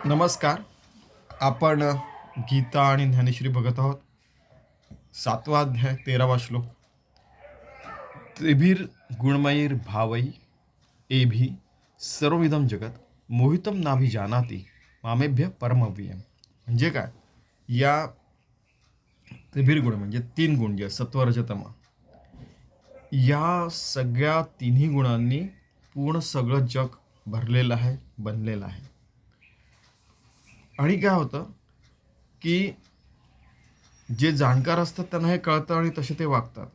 नमस्कार. आपण गीता आणि ज्ञानेश्वरी बघत आहोत. 7वा अध्याय 13वा श्लोक. त्रिभिर गुणमयीर भावई एभी सर्वविधम जगत मोहितम नाभि जानाति मामेभ्य परमव्ययम. म्हणजे काय? या त्रिभिर गुण म्हणजे 3 गुण जे सत्व रज तम, या सगळ्या तिन्ही गुणांनी पूर्ण सगळं जग भरलेलं आहे, बनलेलं आहे. आणि काय होतं की जे जाणकार असतात त्यांना हे कळतं आणि तसे ते वागतात.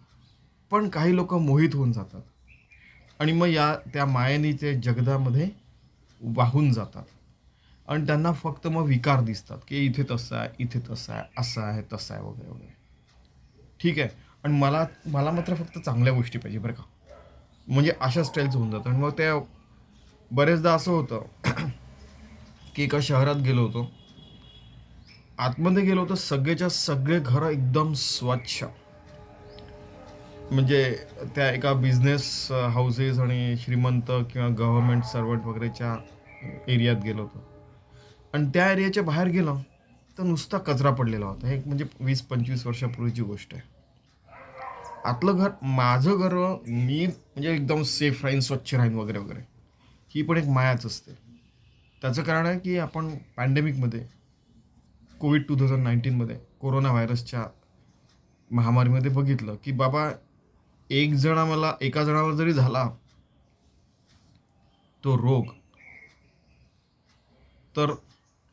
पण काही लोक मोहित होऊन जातात आणि मग त्या मायेनीचे जगदामध्ये वाहून जातात आणि त्यांना फक्त मग विकार दिसतात की इथे तसं आहे, इथे तसं आहे, असं आहे, तसं आहे, वगैरे वगैरे. ठीक आहे. आणि मला मला मात्र फक्त चांगल्या गोष्टी पाहिजे बरं का. म्हणजे अशा स्टाईलचं होऊन जातं. आणि मग ते बरेचदा असं होतं की एका शहरात गेलो होतो. आतमध्ये गेलो होतो, सगळेच्या सगळे घरं एकदम स्वच्छ. म्हणजे त्या एका बिझनेस हाऊसेस आणि श्रीमंत किंवा गव्हर्नमेंट सर्वंट वगैरेच्या एरियात गेलो होतो. आणि त्या एरियाच्या बाहेर गेलो तर नुसता कचरा पडलेला होता. हे म्हणजे 20-25 वर्षापूर्वीची गोष्ट आहे. आतलं घर, माझं घर, मी म्हणजे एकदम सेफ राहीन, स्वच्छ राहीन, वगैरे वगैरे. ही पण एक मायाच असते. त्याचं कारण आहे की आपण पॅन्डेमिकमध्ये, कोविड 2019मध्ये, कोरोना व्हायरसच्या महामारीमध्ये बघितलं की बाबा, एका जणाला जरी झाला तो रोग, तर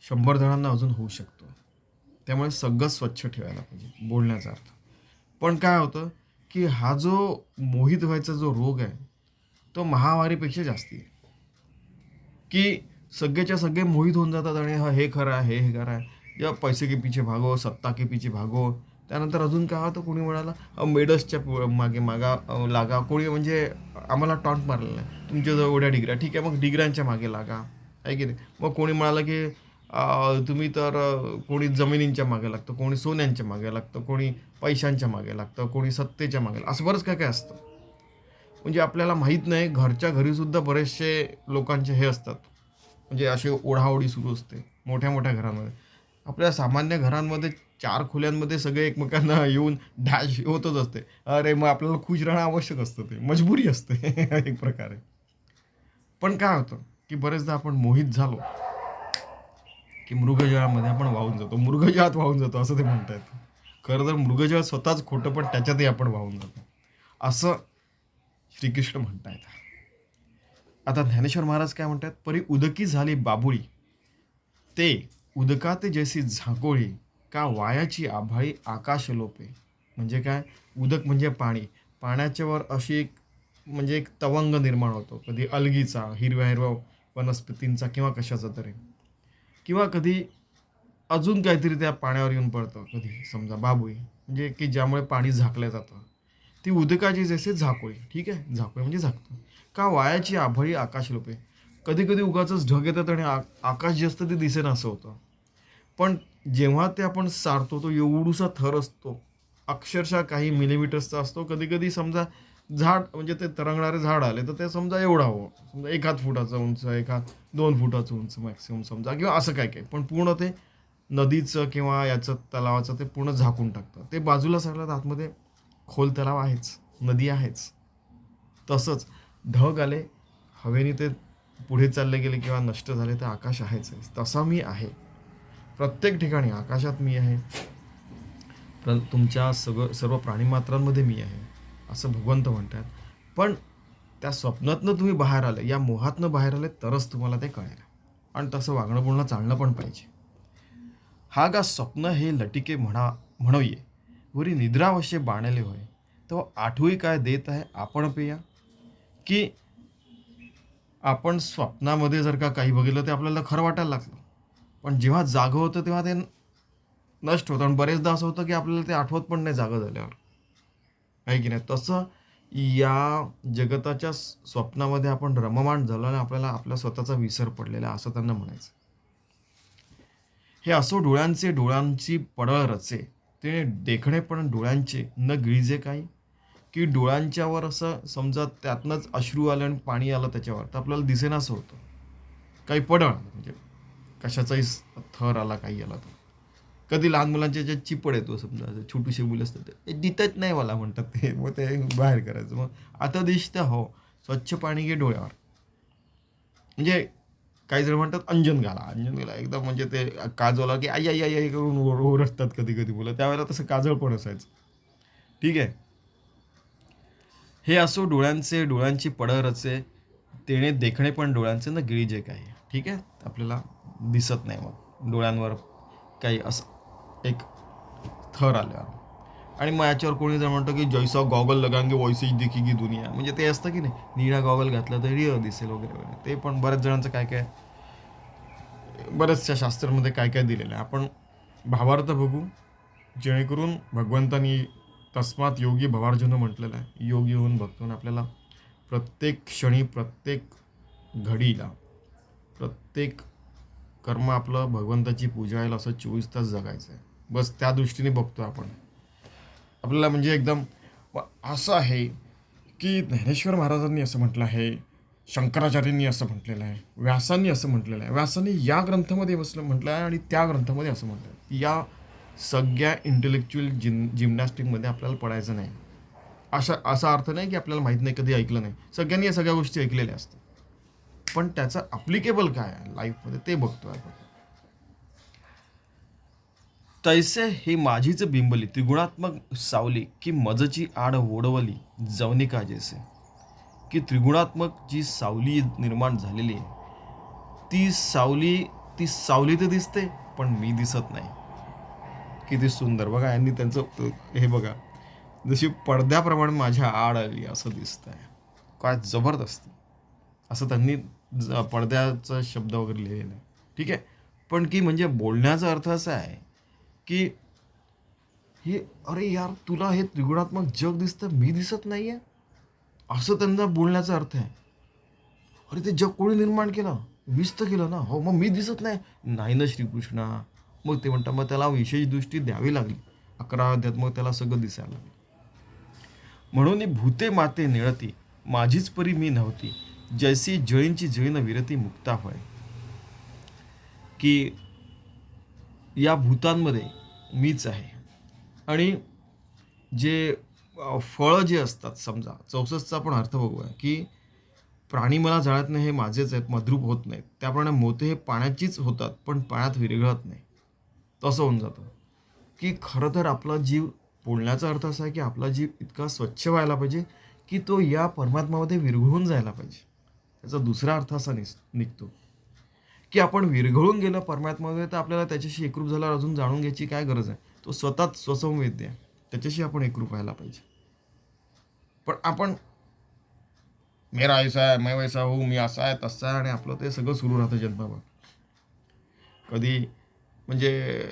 100 जणांना अजून होऊ शकतो. त्यामुळे सगळं स्वच्छ ठेवायला पाहिजे, बोलण्याचा अर्थ. पण काय होतं की हा जो मोहित व्हायचा जो रोग आहे, तो महामारीपेक्षा जास्ती आहे. की सगळेच्या सगळे मोहित होऊन जातात आणि हे खरं आहे, हे खरं आहे. जेव्हा पैसे के पीछे भागो, सत्ता के पीछे भागो. त्यानंतर अजून काय होतं, कोणी म्हणाला मेडल्सच्या मागे मागा लागा. कोणी म्हणजे आम्हाला टॉन्ट मारलेलं आहे, तुमच्याजवळ एवढ्या डिग्र्या, ठीक आहे, मग डिग्र्यांच्या मागे लागा, आहे की नाही. मग कोणी म्हणालं की तुम्ही तर कोणी जमिनींच्या मागे लागतं, कोणी सोन्यांच्या मागे लागतं, कोणी पैशांच्या मागे लागतं, कोणी सत्तेच्या मागे, असं बरंच काय काय असतं. म्हणजे आपल्याला माहीत नाही, घरच्या घरीसुद्धा बरेचसे लोकांचे हे असतात. म्हणजे अशी ओढाओढी सुरू असते मोठ्या मोठ्या घरांमध्ये. आपल्या सामान्य घरांमध्ये 4 खोल्यांमध्ये सगळे एकमेकांना येऊन डॅश होतच असते. अरे, मग आपल्याला खुश राहणं आवश्यक असतं, ते मजबुरी असते एक प्रकारे. पण काय होतं की बरेचदा आपण मोहित झालो की मृगजळामध्ये आपण वाहून जातो, मृगजळात वाहून जातो असं ते म्हणता येतं. खरं तर मृगजळ स्वतःच खोटं, पण त्याच्यातही आपण वाहून जातो असं श्रीकृष्ण म्हणतायत. आता ज्ञानेश्वर महाराज काय म्हणतात, परी उदकी झाली बाबुळी, ते उदकात जैसी झाकोळी, का वायाची आभाळी आकाश लोपे. म्हणजे काय? उदक म्हणजे पाणी. पाण्याच्या वर अशी एक म्हणजे एक तवंग निर्माण होतो, कधी अलगीचा, हिरव्या हिरव्या वनस्पतींचा किंवा कशाचा तरी, किंवा कधी अजून काहीतरी त्या पाण्यावर येऊन पडतं. कधी समजा बाबुई, म्हणजे की ज्यामुळे पाणी झाकलं जातं. ती उदकाची जैसे झाकोळी. ठीक आहे, झाकोळी म्हणजे झाकतो. का वायाची आभाळी आकाश लोपे. कधी कधी उगाचच ढग येतात आणि आकाश जे असतं ते दिसेना असं होतं. पण जेव्हा ते आपण सारतो, तो एवढूसा थर असतो, अक्षरशः काही मिलीमीटर्सचा असतो. कधी कधी समजा झाड, म्हणजे ते तरंगणारे झाड आले तर ते समजा एवढा हवं, समजा 1 हात फुटाचं उंच, 1 हात 2 फुटाचं उंच मॅक्सिमम समजा, किंवा असं काय काय. पण पूर्ण ते नदीचं किंवा याचं तलावाचं ते पूर्ण झाकून टाकतं. ते बाजूला सरलं तर आतमध्ये खोल तलाव आहेच, नदी आहेच. तसंच ढग आले, हवेने ते पुढे चालले गेले किंवा नष्ट झाले, तर आकाश आहेच आहे. तसा मी आहे प्रत्येक ठिकाणी. आकाशात मी आहे, तुमच्या सर्व प्राणीमात्रांमध्ये मी आहे, असं भगवंत म्हणतात. पण त्या स्वप्नातनं तुम्ही बाहेर आले, या मोहातनं बाहेर आले, तरच तुम्हाला ते कळेल. आणि तसं वागणं बोलणं चालणं पण पाहिजे. हा गा स्वप्न हे लटिके म्हणोये, वरी निद्रावश्य बाणले होय, तो आठवी काय देत आहे आपण पेया. की आपण स्वप्नामध्ये जर का काही बघितलं ते आपल्याला खरं वाटायला लागलं, पण जेव्हा जागं होतं तेव्हा ते नष्ट होतं. आणि बरेचदा असं होतं की आपल्याला ते आठवत पण नाही जागं झाल्यावर, आहे की नाही. तसं या जगताच्या स्वप्नामध्ये आपण रममाण झालो आणि आपल्याला आपला स्वतःचा विसर पडलेला आहे, असं त्यांना म्हणायचं. हे असो डोळ्यांची पडळ रचे, ते देखणे पण डोळ्यांचे न गिळजे काही. की डोळ्यांच्यावर असं समजा त्यातनंच अश्रू आलं आणि पाणी आलं त्याच्यावर, तर आपल्याला दिसेनासं होतं, काही पडळ म्हणजे. कशाचाही थर आला, काही आला तर. कधी लहान मुलांच्या ज्या चिपड येतो, समजा असं छोटीशी मुलं असतात ते दिसत नाही मला म्हणतात ते, मग ते बाहेर करायचं. मग आता दिसतं हो, स्वच्छ पाणी घे डोळ्यावर. म्हणजे काही जण म्हणतात अंजन घाला, अंजन घाला एकदम, म्हणजे ते काजवला की आई आई आई आई करून ओरडतात कधी कधी मुलं, त्यावेळेला तसं काजळ पण असायचं. ठीक आहे. हे असो डोळ्यांची पडरचे, तेणे देखणे पण डोळ्यांचे न गिळीजे काय. ठीक आहे, आपल्याला दिसत नाही मग डोळ्यांवर काही असं एक थर आल्यावर. आणि मग याच्यावर कोणी जर म्हणतो की जैसा गॉगल लगांगे वैसे ही दिखेगी दुनिया, म्हणजे ते असतं की नाही, निळा गॉगल घातला तर निळं दिसेल वगैरे वगैरे. ते पण बऱ्याच जणांचं काय काय, बऱ्याचशा शास्त्रामध्ये काय काय दिलेलं आहे. आपण भावार्थ बघू, जेणेकरून भगवंतानी तस्मात योगी भवार्जुन म्हटलेलं आहे. योगी होऊन भक्त होऊन आपल्याला प्रत्येक क्षणी, प्रत्येक घडीला, प्रत्येक कर्म आपलं भगवंताची पूजा व्हायला असं 24 तास जगायचं आहे. बस त्या दृष्टीने बघतो आपण. आपल्याला म्हणजे एकदम असं आहे की ज्ञानेश्वर महाराजांनी असं म्हटलं आहे, शंकराचार्यांनी असं म्हटलेलं आहे, व्यासांनी असं म्हटलेलं आहे, व्यासांनी या ग्रंथामध्ये म्हटलं आहे आणि त्या ग्रंथामध्ये असं म्हटलं आहे. या सगळ्या इंटेलेक्च्युअल जिम्नॅस्टिकमध्ये आपल्याला पडायचं नाही. असा अर्थ नाही की आपल्याला माहीत नाही, कधी ऐकलं नाही. सगळ्यांनी या सगळ्या गोष्टी ऐकलेल्या असतात, पण त्याचं अप्लिकेबल काय आहे लाईफमध्ये ते बघतो आपण. तैसे ही माझीच बिंबली त्रिगुणात्मक सावली, की मजची आड ओढवली जवनिका जैसे. की त्रिगुणात्मक जी सावली निर्माण झालेली आहे, ती सावली तर दिसते पण मी दिसत नाही. किती सुंदर बघा, यांनी त्यांचं हे बघा, जशी पडद्याप्रमाणे माझ्या आड आली असं दिसतंय. काय जबरदस्त असं त्यांनी पडद्याचा शब्द वगैरे लिहिलेला आहे. ठीक आहे. पण की म्हणजे बोलण्याचा अर्थ असा आहे की हे, अरे यार तुला हे त्रिगुणात्मक जग दिसतं, मी दिसत नाहीये, असं त्यांचा बोलण्याचा अर्थ आहे. अरे ते जग कोणी निर्माण केलं, मीच तर केलं ना. हो, मग मी दिसत नाही, नाही ना श्रीकृष्णा. मग ते म्हणतात, मग त्याला विशेष दृष्टी द्यावी लागली. 11 अध्यात मग त्याला सगळं दिसायला लागलं. म्हणून भूते माते निळती, माझीच परी मी नव्हती, जैसी जळींची जळीन विरती मुक्ता होय. की या भूतांमध्ये मीच आहे. आणि जे फळं जे असतात, समजा 64चा पण अर्थ बघूया, की प्राणी मला जाळत नाही, हे माझेच आहेत, मद्रूप होत नाहीत. त्याप्रमाणे मोते हे पाण्याचीच होतात, पण पाण्यात विरघळत नाही. तसं होऊन जातं. की खरं तर आपला जीव, बोलण्याचा अर्थ असा आहे की आपला जीव इतका स्वच्छ व्हायला पाहिजे की तो या परमात्म्यामध्ये विरघळून जायला पाहिजे. त्याचा दुसरा अर्थ असा निघतो की आपण विरघळून गेलं परमात्म्यामध्ये, तर आपल्याला त्याच्याशी एकरूप झाल्यावर अजून जाणून घ्यायची काय गरज आहे. तो स्वतःच स्वसंवेद्य आहे, त्याच्याशी आपण एकरूप व्हायला पाहिजे. पण आपण मेरा ऐसा आहे, मैं वैसा हूँ, मी असा आहे तसा आहे, आणि आपलं ते सगळं सुरू राहतं जन्मावर. कधी म्हणजे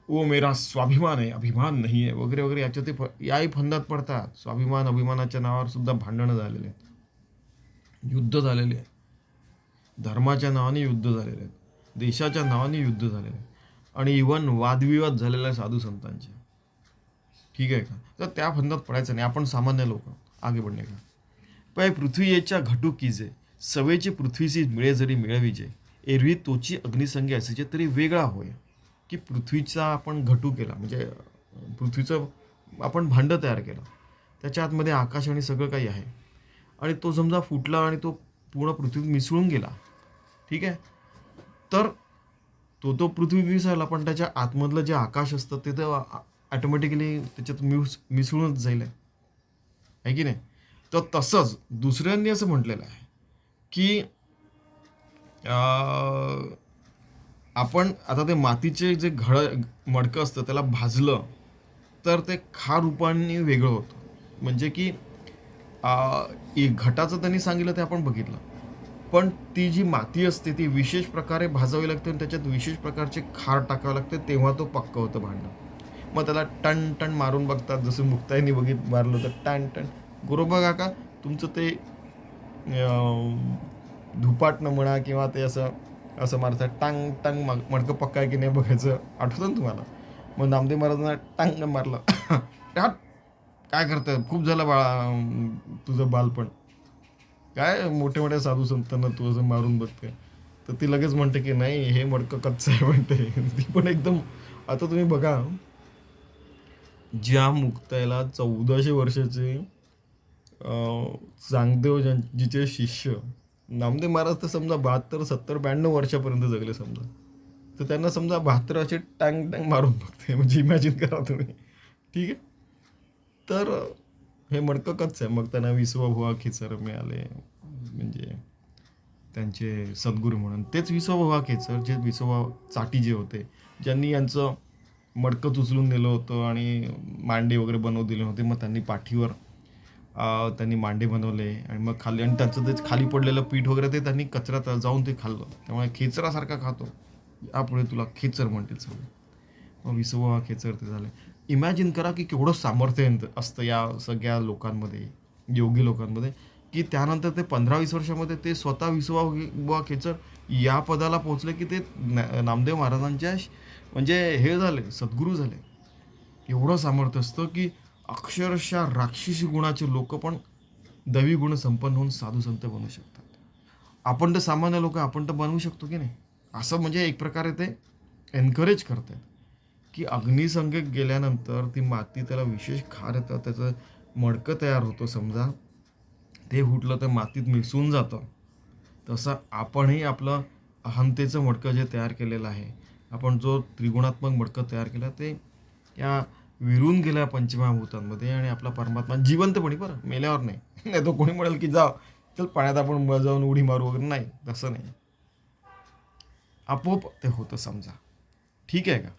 वो मेरा स्वाभिमान आहे, अभिमान नाही आहे वगैरे वगैरे, याच्या ते याही फंदात पडतात. स्वाभिमान अभिमानाच्या नावावर सुद्धा भांडणं झालेले आहेत, युद्ध झालेले आहे, धर्माच्या नावाने युद्ध झालेले आहेत, देशाच्या नावाने युद्ध झालेले आहे, आणि इव्हन वादविवाद झालेला आहे साधू संतांचे. ठीक आहे का. तर त्या फंदात पडायचं नाही. आपण सामान्य लोक आगे बढणे का. पै पृथ्वी येच्या घटू कीजे, सवेची पृथ्वीची मिळे जरी मिळविजे, एरवी तोची अग्निसंगे असायचे तरी वेगळा होय. की पृथ्वीचा आपण घटू केला, म्हणजे पृथ्वीचं आपण भांडं तयार केलं, त्याच्या आतमध्ये आकाश आणि सगळं काही आहे, आणि तो समजा फुटला आणि तो पूर्ण पृथ्वीत मिसळून गेला. ठीक आहे. तर तो पृथ्वी मिसळला, पण त्याच्या आतमधलं जे आकाश असतं ते तर ॲटोमॅटिकली त्याच्यात मिसळूनच जाईल, आहे की नाही. तर तसंच दुसऱ्यांनी असं म्हटलेलं आहे की आपण आता ते मातीचे जे मडकं असतं त्याला भाजलं तर ते खार रूपाने वेगळं होतं. म्हणजे की घटाचं त्यांनी सांगितलं ते आपण बघितलं, पण ती जी माती असते ती विशेष प्रकारे भाजावी लागते आणि त्याच्यात विशेष प्रकारचे खार टाकावे लागते, तेव्हा तो पक्क होतं भांडं. मग त्याला टन टन मारून बघतात, जसं मुक्ताईने मारलं तर टन टन. गुरोबा काका तुमचं ते धुपाटणं म्हणा किंवा ते असं असं मारतात टांग टांग, मडकं पक्का आहे की नाही बघायचं, आठवतं ना तुम्हाला. मग नामदेव महाराजांना टांग मारलं. टाट, काय करतं, खूप झालं बाळा तुझं बालपण, काय मोठ्या मोठ्या साधू संतांना तू असं मारून बघते. तर ती लगेच म्हणते की नाही हे मडकं कच्चं आहे म्हणते. ती पण एकदम, आता तुम्ही बघा, ज्या मुक्ताईला 1400 वर्षाचे चांगदेव जिचे शिष्य नामदेव महाराज तर समजा 72, 70, 92 वर्षापर्यंत जगले समजा. तर त्यांना समजा 72 असे टँग टँग मारून बघते, म्हणजे इमॅजिन करा तुम्ही. ठीक आहे. तर हे मडकं कच्चं आहे. मग त्यांना विसवभुवा खेचर मिळाले, म्हणजे त्यांचे सद्गुरू म्हणून. तेच विसवभुवा खेचर, जे विसोबा चाटी जे होते, ज्यांनी यांचं मडकं उचलून नेलं होतं आणि मांडे वगैरे बनवून दिले होते. मग त्यांनी पाठीवर त्यांनी मांडे बनवले आणि मग खाली, आणि त्याचं ते खाली पडलेलं पीठ वगैरे ते त्यांनी कचऱ्यात जाऊन ते खाल्लं. त्यामुळे खेचरासारखा खातो, यापुढे तुला खेचर म्हणतील सगळं. मग विसोबा खेचर ते झाले. इमॅजिन करा की केवढं सामर्थ्य असतं या सगळ्या लोकांमध्ये, योगी लोकांमध्ये, की त्यानंतर ते 15-20 वर्षामध्ये ते स्वतः विसोबा खेचर या पदाला पोहोचले की ते नामदेव महाराजांच्या म्हणजे हे झाले, सद्गुरू झाले. एवढं सामर्थ्य असतं की अक्षरशः राक्षसी गुणाचे लोक पण दैवी गुण संपन्न होऊन साधू संत बनू शकतात. आपण तर सामान्य लोक, आपण तर बनवू शकतो की नाही, असं म्हणजे एक प्रकारे ते एनकरेज करतात की अग्निसंगेत गेल्यानंतर ती माती त्याला विशेष खार येतं, त्याचं मडकं तयार होतं समजा, ते फुटलं तर मातीत मिसळून जातं. तसं आपणही आपलं अहंतेचं मडकं जे तयार केलेलं आहे, आपण जो त्रिगुणात्मक मडकं तयार केला, ते या विरून गेल्या पंचमहाभूतांमध्ये, आणि आपला परमात्मा जिवंतपणी, बरं मेल्यावर नाही. नाही तो कोणी म्हणेल की जा चल पाण्यात आपण जाऊन उडी मारू वगैरे, नाही तसं नाही. आपोआप ते होतं समजा. ठीक आहे का.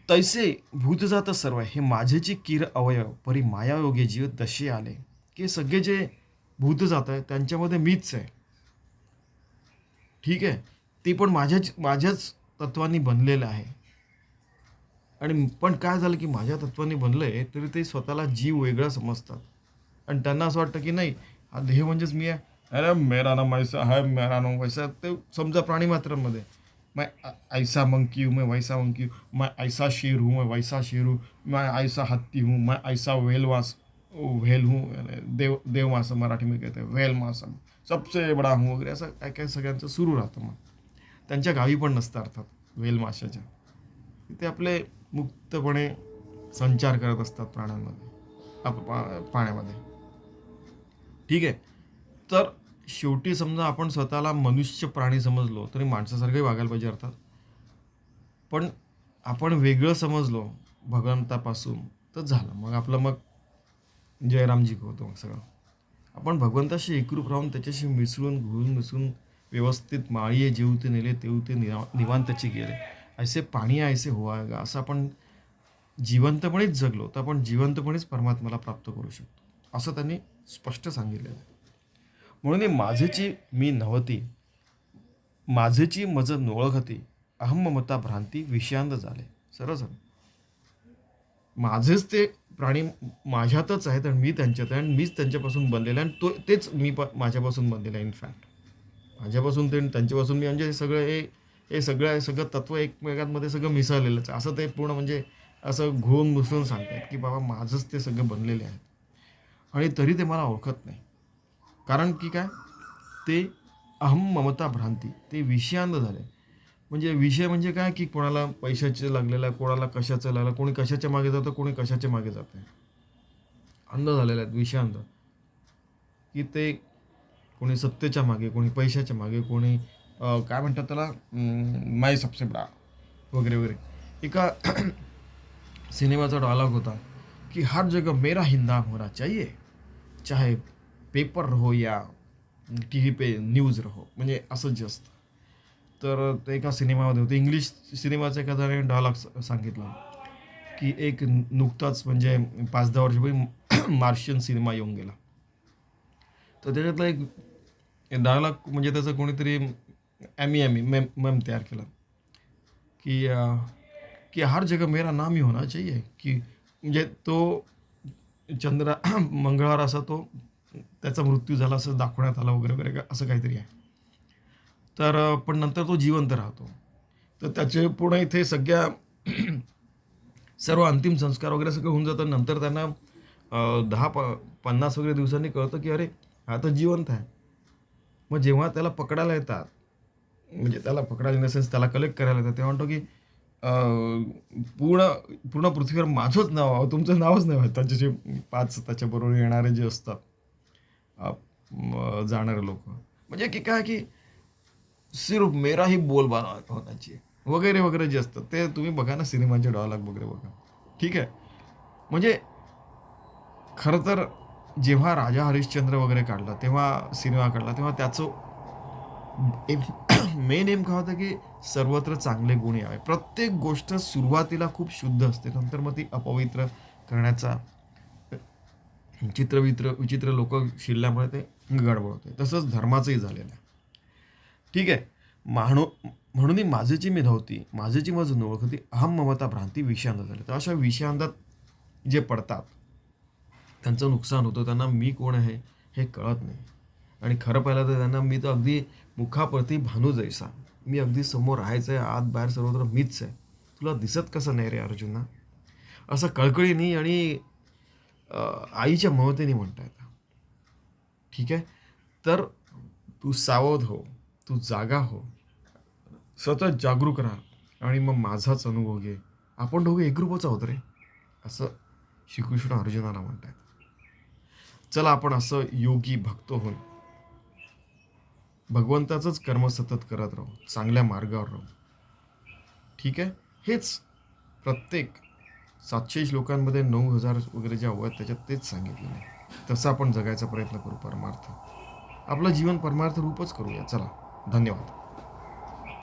तैसे भूतजात सर्व हे माझेची किर अवयव परी मायायोगे जीव दशे आले, की सगळे जे भूतजात आहे त्यांच्यामध्ये मीच आहे. ठीक आहे. ते पण माझ्याच तत्वांनी बनलेलं आहे. आणि पण काय झालं की माझ्या तत्वांनी बनलंय तरी ते स्वतःला जीव वेगळा समजतात. आणि त्यांना असं वाटतं की नाही, हा देह म्हणजेच मी आहे. अरे मेरा नाम ऐसा है, मेरा नाम वैसा. ते समजा प्राणी मात्रांमध्ये, मैं ऐसा मंकी हूँ, मैं वैसा मंकी हूँ, मैं ऐसा शेर हूँ, मैं वैसा शेर हूँ, मैं ऐसा हत्ती हूँ, मैं ऐसा व्हेल हूँ, देव मासा मराठी में कहते हैं, व्हेल मासा सबसे बडा हूँ वगैरे, असं काय काय सगळ्यांचं सुरू राहतं. मग त्यांच्या गावी पण नसतं अर्थात व्हेल माशाच्या. ते आपले मुक्तपणे संचार करत असतात प्राण्यांमध्ये, पाण्यामध्ये. ठीक आहे. तर शेवटी समजा आपण स्वतःला मनुष्य प्राणी समजलो तरी माणसासारखंही वागायला पाहिजे अर्थात. पण आपण वेगळं समजलो भगवंतापासून तर झालं. मग आपलं जयरामजी होतो मग सगळं. आपण भगवंताशी एकरूप राहून त्याच्याशी मिसळून घुळून मिसळून व्यवस्थित माळीये जेवते नेले तेवते निवांतची गेले, ऐसे पाणी ऐसे होवागा. असं आपण जिवंतपणेच जगलो तर आपण जिवंतपणेच परमात्म्याला प्राप्त करू शकतो, असं त्यांनी स्पष्ट सांगितलेलं आहे. म्हणून माझेची मी नव्हती, माझेची मज नोळखती, अहम ममता भ्रांती विषयांद झाले. सरळ सरळ माझेच ते प्राणी माझ्यातच आहेत आणि मी त्यांच्यात आहे आणि मीच त्यांच्यापासून बनलेलं आहे आणि तेच मी माझ्यापासून बनलेलं आहे. इनफॅक्ट माझ्यापासून ते त्यांच्यापासून मी, म्हणजे सगळं तत्व एकमेकांमध्ये सगळं मिसळलेलंच आहे, असं ते पूर्ण म्हणजे असं घोळून मिसळून सांगतात की बाबा माझंच ते सगळे बनलेले आहेत. आणि तरी ते मला ओळखत नाही. कारण की काय, ते अहम ममता भ्रांती, ते विषयांध झाले. म्हणजे विषय म्हणजे काय, की कोणाला पैशाचे लागलेला आहे, कोणाला कशाचं लागलं, कोणी कशाच्या मागे जातं, कोणी कशाच्या मागे जातं. अंध झालेले आहेत, विषयांध. की ते कोणी सत्तेच्या मागे, कोणी पैशाच्या मागे, कोणी काय म्हणतात त्याला, मैं सबसे बडा वगैरे वगैरे. एका सिनेमाचा डायलॉग होता की हर जगह मेरा ही नाम होना चाहिए, चाहे पेपर रहो या टी व्ही पे न्यूज रहो, म्हणजे असंच जे असतं. तर ते एका सिनेमामध्ये होतं, इंग्लिश सिनेमाचा एखाद्याने डायलॉग सांगितला की एक नुकताच म्हणजे 5-10 वर्षापूर्वी मार्शियन सिनेमा येऊन गेला. तर त्याच्यातला एक डायलॉग म्हणजे त्याचं कोणीतरी मेम तयार केला की की हर जगह मेरा नाम ही होना चाहिए, की म्हणजे तो मंगळवार असा तो त्याचा मृत्यू झाला असं दाखवण्यात आला वगैरे वगैरे, असं काहीतरी आहे. तर पण नंतर तो जिवंत राहतो. तर त्याचे पुढे इथे सगळ्या सर्व अंतिम संस्कार वगैरे सगळं होऊन जातं. नंतर त्यांना 10-50 वगैरे दिवसांनी कळतं की अरे हा तर जिवंत आहे. मग जेव्हा त्याला पकडायला येतात, म्हणजे त्याला पकडायला इन द सेन्स त्याला कलेक्ट करायला येतात, तेव्हा म्हणतो की पूर्ण पूर्ण पृथ्वीवर माझंच नाव आहे, तुमचं नावच नाही माहीत. त्यांचे जे 5 त्याच्याबरोबर येणारे जे असतात जाणारे लोकं. म्हणजे की काय की सिर्फ मेरा ही बोलबाला होना चाहिए वगैरे वगैरे जे असतं ते तुम्ही बघा ना, सिनेमांचे डायलॉग वगैरे बघा. ठीक आहे. म्हणजे खरं तर जेव्हा राजा हरिश्चंद्र वगैरे काढला, तेव्हा सिनेमा काढला, तेव्हा त्याचं मेन एम काय होतं की सर्वत्र चांगले गुण यावे. प्रत्येक गोष्ट सुरुवातीला खूप शुद्ध असते, नंतर मग ती अपवित्र करण्याचा विचित्र लोक शिरल्यामुळे ते गडबड होते. तसंच धर्माचंही झालेलं आहे. ठीक आहे. म्हणून माझेची मी धावती, माझेची मज न ओळखती, अहम ममता भ्रांती विषयांत झाले. तर अशा विषयांदात जे पडतात त्यांचं नुकसान होतं. त्यांना मी कोण आहे हे कळत नाही. आणि खरं पाहिलं तर त्यांना मी तर अगदी मुखाप्रती भानू जैसा, मी अगदी समोर राहायचं आहे, आत बाहेर सर्वत्र मीच आहे. तुला दिसत कसं नाही रे अर्जुना? असं कळकळीने आणि आईच्या ममतेने म्हणता येतं. ठीक आहे. तर तू सावध हो, तू जागा हो, सतत जागरूक राहा आणि मग माझाच अनुभव घे. आपण दोघे एकरूपच आहोत रे, असं श्रीकृष्ण अर्जुनाला म्हणतात. चला आपण असं योगी भक्त होऊन भगवंताचंच कर्म सतत करत राहू, चांगल्या मार्गावर राहू. ठीक आहे. हेच प्रत्येक 700 श्लोकांमध्ये 9000 वगैरे जे अवयव त्याच्यात तेच सांगितलेलं आहे. तसं आपण जगायचा प्रयत्न करू. परमार्थ आपलं जीवन परमार्थ रूपच करूया. चला, धन्यवाद.